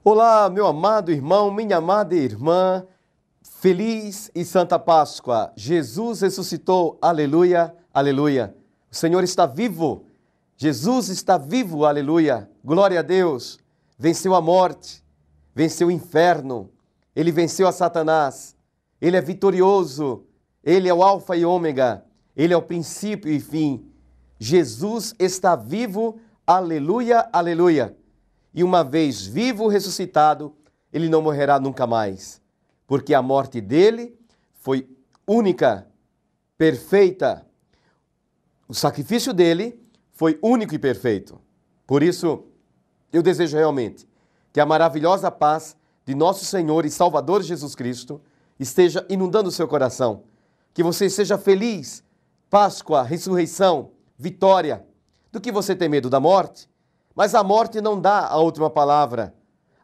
Olá, meu amado irmão, minha amada irmã, feliz e santa Páscoa. Jesus ressuscitou, aleluia, aleluia. O Senhor está vivo, Jesus está vivo, aleluia. Glória a Deus. Venceu a morte, venceu o inferno, Ele venceu a Satanás, Ele é vitorioso, Ele é o alfa e ômega, Ele é o princípio e fim. Jesus está vivo, aleluia, aleluia. E uma vez vivo, ressuscitado, ele não morrerá nunca mais, porque a morte dele foi única, perfeita. O sacrifício dele foi único e perfeito. Por isso, eu desejo realmente que a maravilhosa paz de nosso Senhor e Salvador Jesus Cristo esteja inundando o seu coração. Que você seja feliz, Páscoa, ressurreição, vitória. Do que você tem medo da morte? Mas a morte não dá a última palavra.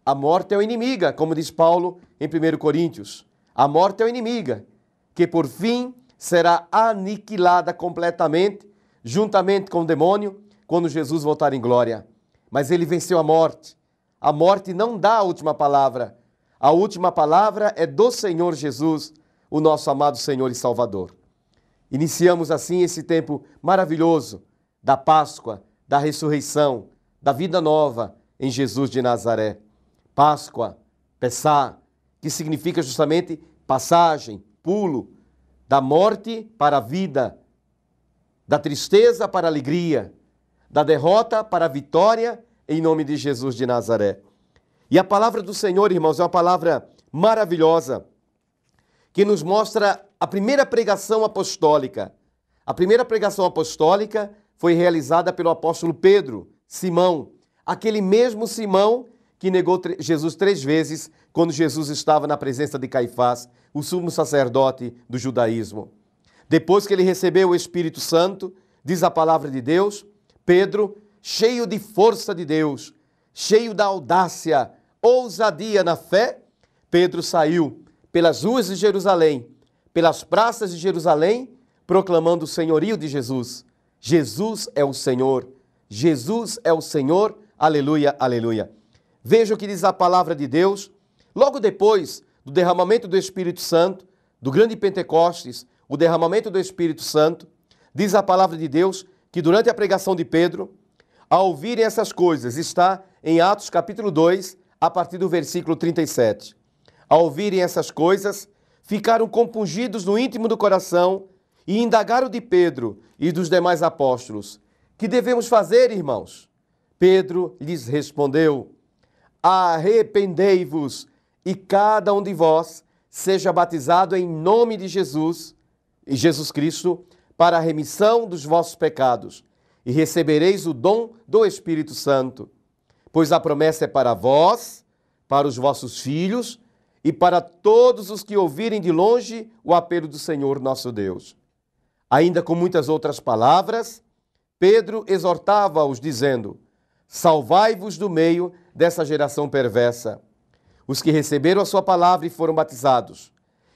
A morte é inimiga, como diz Paulo em 1 Coríntios. A morte é inimiga, que por fim será aniquilada completamente, juntamente com o demônio, quando Jesus voltar em glória. Mas ele venceu a morte. A morte não dá a última palavra. A última palavra é do Senhor Jesus, o nosso amado Senhor e Salvador. Iniciamos assim esse tempo maravilhoso da Páscoa, da ressurreição, da vida nova em Jesus de Nazaré. Páscoa, Pessá, que significa justamente passagem, pulo, da morte para a vida, da tristeza para a alegria, da derrota para a vitória, em nome de Jesus de Nazaré. E a palavra do Senhor, irmãos, é uma palavra maravilhosa, que nos mostra a primeira pregação apostólica. A primeira pregação apostólica foi realizada pelo apóstolo Pedro, Simão, aquele mesmo Simão que negou Jesus 3 vezes quando Jesus estava na presença de Caifás, o sumo sacerdote do judaísmo. Depois que ele recebeu o Espírito Santo, diz a palavra de Deus, Pedro, cheio de força de Deus, cheio da audácia, ousadia na fé, Pedro saiu pelas ruas de Jerusalém, pelas praças de Jerusalém, proclamando o senhorio de Jesus. Jesus é o Senhor. Jesus é o Senhor, aleluia, aleluia. Veja o que diz a palavra de Deus. Logo depois do derramamento do Espírito Santo, do grande Pentecostes, o derramamento do Espírito Santo, diz a palavra de Deus que durante a pregação de Pedro, ao ouvirem essas coisas, está em Atos capítulo 2, a partir do versículo 37. Ao ouvirem essas coisas, ficaram compungidos no íntimo do coração e indagaram de Pedro e dos demais apóstolos: que devemos fazer, irmãos? Pedro lhes respondeu: arrependei-vos e cada um de vós seja batizado em nome de Jesus Cristo, para a remissão dos vossos pecados, e recebereis o dom do Espírito Santo. Pois a promessa é para vós, para os vossos filhos e para todos os que ouvirem de longe o apelo do Senhor nosso Deus. Ainda com muitas outras palavras, Pedro exortava-os dizendo: salvai-vos do meio dessa geração perversa. Os que receberam a sua palavra e foram batizados.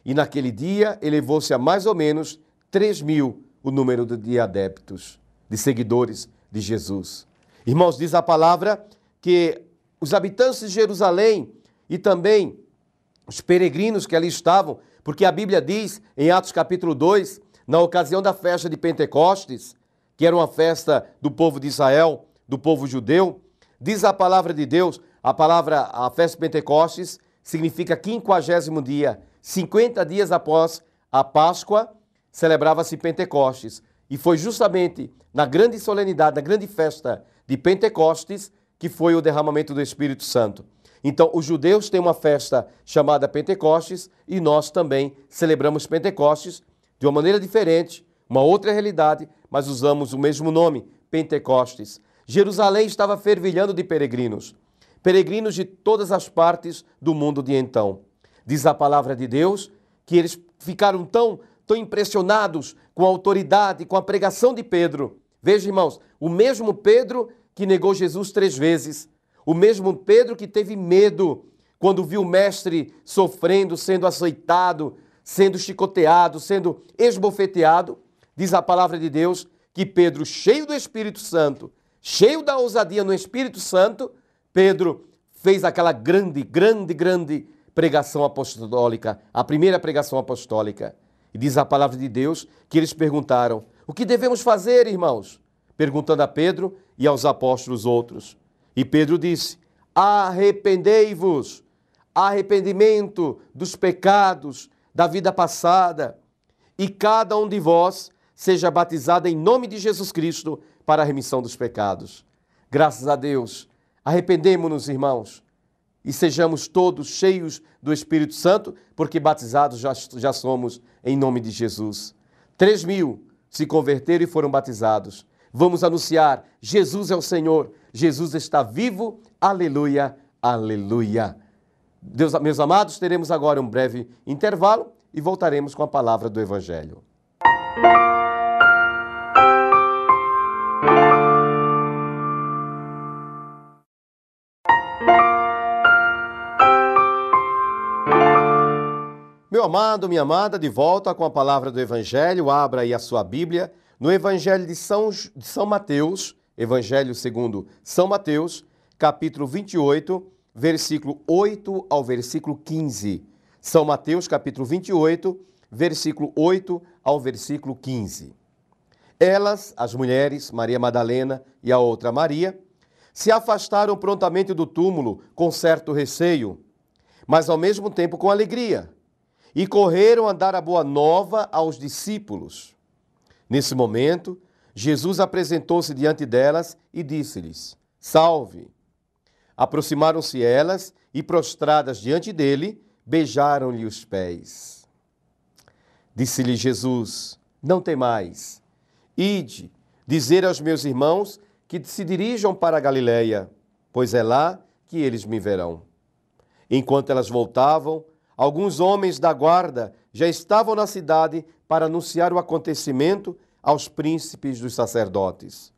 E naquele dia elevou-se a mais ou menos 3.000 o número de adeptos, de seguidores de Jesus. Irmãos, diz a palavra que os habitantes de Jerusalém e também os peregrinos que ali estavam, porque a Bíblia diz em Atos capítulo 2, na ocasião da festa de Pentecostes, que era uma festa do povo de Israel, do povo judeu, diz a palavra de Deus, a festa de Pentecostes significa 50º dia, 50 dias após a Páscoa, celebrava-se Pentecostes. E foi justamente na grande solenidade, na grande festa de Pentecostes, que foi o derramamento do Espírito Santo. Então, os judeus têm uma festa chamada Pentecostes e nós também celebramos Pentecostes de uma maneira diferente, uma outra realidade, mas usamos o mesmo nome, Pentecostes. Jerusalém estava fervilhando de peregrinos, peregrinos de todas as partes do mundo de então. Diz a palavra de Deus que eles ficaram tão impressionados com a autoridade, com a pregação de Pedro. Veja, irmãos, o mesmo Pedro que negou Jesus 3 vezes, o mesmo Pedro que teve medo quando viu o mestre sofrendo, sendo açoitado, sendo chicoteado, sendo esbofeteado, diz a palavra de Deus que Pedro, cheio do Espírito Santo, cheio da ousadia no Espírito Santo, Pedro fez aquela grande pregação apostólica, a primeira pregação apostólica. E diz a palavra de Deus que eles perguntaram: o que devemos fazer, irmãos? Perguntando a Pedro e aos apóstolos outros. E Pedro disse: arrependei-vos, arrependimento dos pecados da vida passada, e cada um de vós seja batizado em nome de Jesus Cristo para a remissão dos pecados. Graças a Deus, arrependemo-nos, irmãos, e sejamos todos cheios do Espírito Santo, porque batizados já somos em nome de Jesus. 3.000 se converteram e foram batizados. Vamos anunciar: Jesus é o Senhor, Jesus está vivo, aleluia, aleluia. Deus, meus amados, teremos agora um breve intervalo e voltaremos com a palavra do Evangelho. Meu amado, minha amada, de volta com a palavra do Evangelho. Abra aí a sua Bíblia no Evangelho de São Mateus, Evangelho segundo São Mateus, capítulo 28, versículo 8 ao versículo 15. São Mateus, capítulo 28, versículo 8 ao versículo 15. Elas, as mulheres, Maria Madalena e a outra Maria, se afastaram prontamente do túmulo com certo receio, mas ao mesmo tempo com alegria, e correram a dar a boa nova aos discípulos. Nesse momento, Jesus apresentou-se diante delas e disse-lhes: salve! Aproximaram-se elas e, prostradas diante dele, beijaram-lhe os pés. Disse-lhe Jesus: não temais, ide, dizer aos meus irmãos que se dirijam para a Galileia, pois é lá que eles me verão. Enquanto elas voltavam, alguns homens da guarda já estavam na cidade para anunciar o acontecimento aos príncipes dos sacerdotes.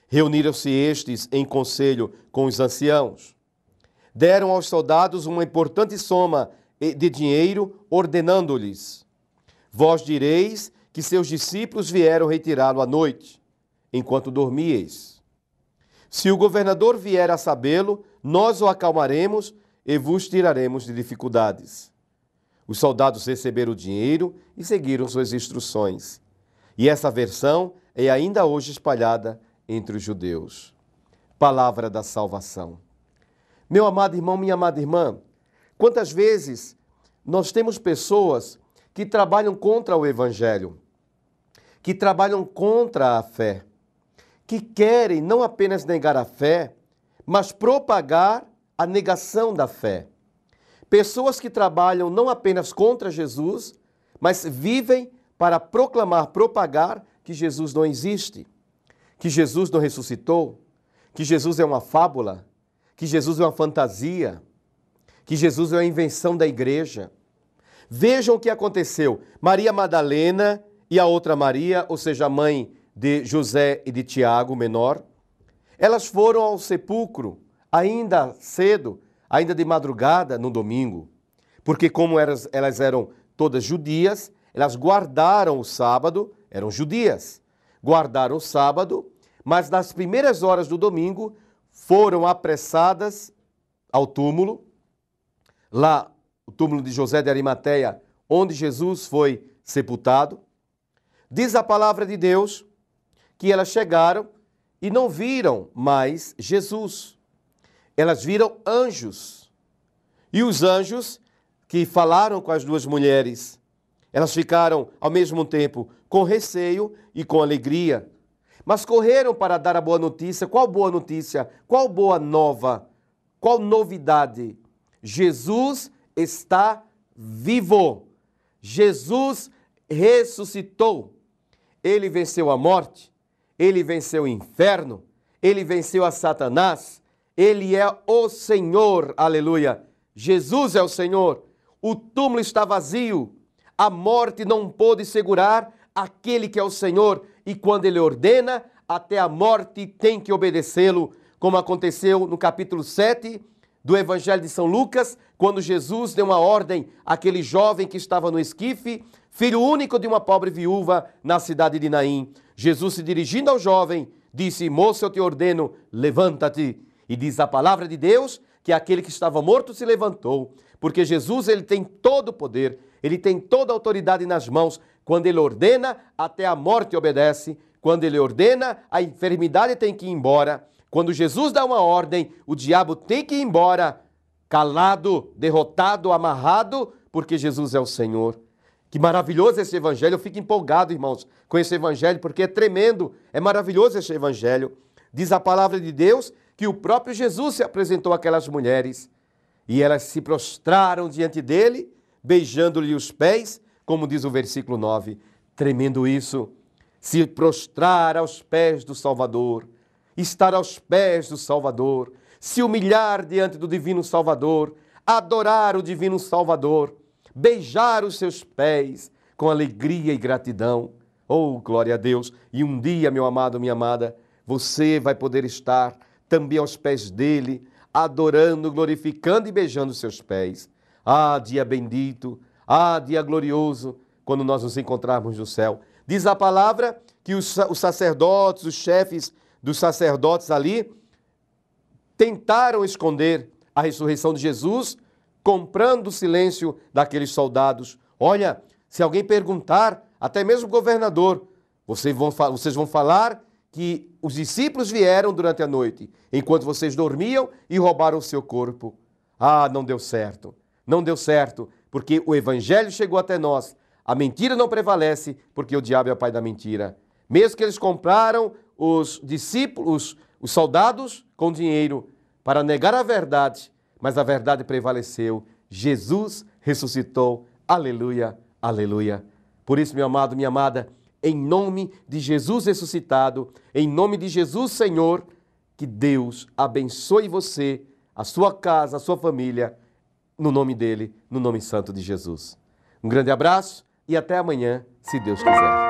Reuniram-se estes em conselho com os anciãos. Deram aos soldados uma importante soma de dinheiro, ordenando-lhes: vós direis que seus discípulos vieram retirá-lo à noite, enquanto dormieis. Se o governador vier a sabê-lo, nós o acalmaremos e vos tiraremos de dificuldades. Os soldados receberam o dinheiro e seguiram suas instruções. E essa versão é ainda hoje espalhada entre os judeus. Palavra da salvação. Meu amado irmão, minha amada irmã, quantas vezes nós temos pessoas que trabalham contra o Evangelho, que trabalham contra a fé, que querem não apenas negar a fé, mas propagar a negação da fé. Pessoas que trabalham não apenas contra Jesus, mas vivem para proclamar, propagar que Jesus não existe, que Jesus não ressuscitou, que Jesus é uma fábula, que Jesus é uma fantasia, que Jesus é uma invenção da igreja. Vejam o que aconteceu. Maria Madalena e a outra Maria, ou seja, a mãe de José e de Tiago, menor, elas foram ao sepulcro ainda cedo, ainda de madrugada, no domingo, porque como elas eram todas judias, elas guardaram o sábado, eram judias, guardaram o sábado, mas nas primeiras horas do domingo foram apressadas ao túmulo, lá o túmulo de José de Arimateia, onde Jesus foi sepultado. Diz a palavra de Deus que elas chegaram e não viram mais Jesus. Elas viram anjos. E os anjos que falaram com as duas mulheres, elas ficaram ao mesmo tempo com receio e com alegria. Mas correram para dar a boa notícia. Qual boa notícia? Qual boa nova? Qual novidade? Jesus está vivo. Jesus ressuscitou. Ele venceu a morte. Ele venceu o inferno. Ele venceu a Satanás. Ele é o Senhor. Aleluia. Jesus é o Senhor. O túmulo está vazio. A morte não pôde segurar aquele que é o Senhor. E quando ele ordena, até a morte tem que obedecê-lo, como aconteceu no capítulo 7 do Evangelho de São Lucas, quando Jesus deu uma ordem àquele jovem que estava no esquife, filho único de uma pobre viúva na cidade de Naim. Jesus, se dirigindo ao jovem, disse: moço, eu te ordeno, levanta-te. E diz a palavra de Deus que aquele que estava morto se levantou, porque Jesus ele tem todo o poder, ele tem toda a autoridade nas mãos. Quando ele ordena, até a morte obedece. Quando ele ordena, a enfermidade tem que ir embora. Quando Jesus dá uma ordem, o diabo tem que ir embora, calado, derrotado, amarrado, porque Jesus é o Senhor. Que maravilhoso esse evangelho, eu fico empolgado, irmãos, com esse evangelho, porque é tremendo, é maravilhoso esse evangelho. Diz a palavra de Deus que o próprio Jesus se apresentou àquelas mulheres e elas se prostraram diante dele, beijando-lhe os pés, como diz o versículo 9. Tremendo isso, se prostrar aos pés do Salvador, estar aos pés do Salvador, se humilhar diante do Divino Salvador, adorar o Divino Salvador, beijar os seus pés com alegria e gratidão. Oh, glória a Deus! E um dia, meu amado, minha amada, você vai poder estar também aos pés dele, adorando, glorificando e beijando os seus pés. Ah, dia bendito! Ah, dia glorioso, quando nós nos encontrarmos no céu. Diz a palavra que os sacerdotes, os chefes dos sacerdotes ali, tentaram esconder a ressurreição de Jesus, comprando o silêncio daqueles soldados. Olha, se alguém perguntar, até mesmo o governador, vocês vão falar que os discípulos vieram durante a noite, enquanto vocês dormiam e roubaram o seu corpo. Ah, não deu certo. Não deu certo, porque o evangelho chegou até nós. A mentira não prevalece, porque o diabo é o pai da mentira. Mesmo que eles compraram os discípulos, os soldados, com dinheiro, para negar a verdade, mas a verdade prevaleceu. Jesus ressuscitou. Aleluia, aleluia. Por isso, meu amado, minha amada, em nome de Jesus ressuscitado, em nome de Jesus Senhor, que Deus abençoe você, a sua casa, a sua família, no nome dele, no nome santo de Jesus. Um grande abraço e até amanhã, se Deus quiser.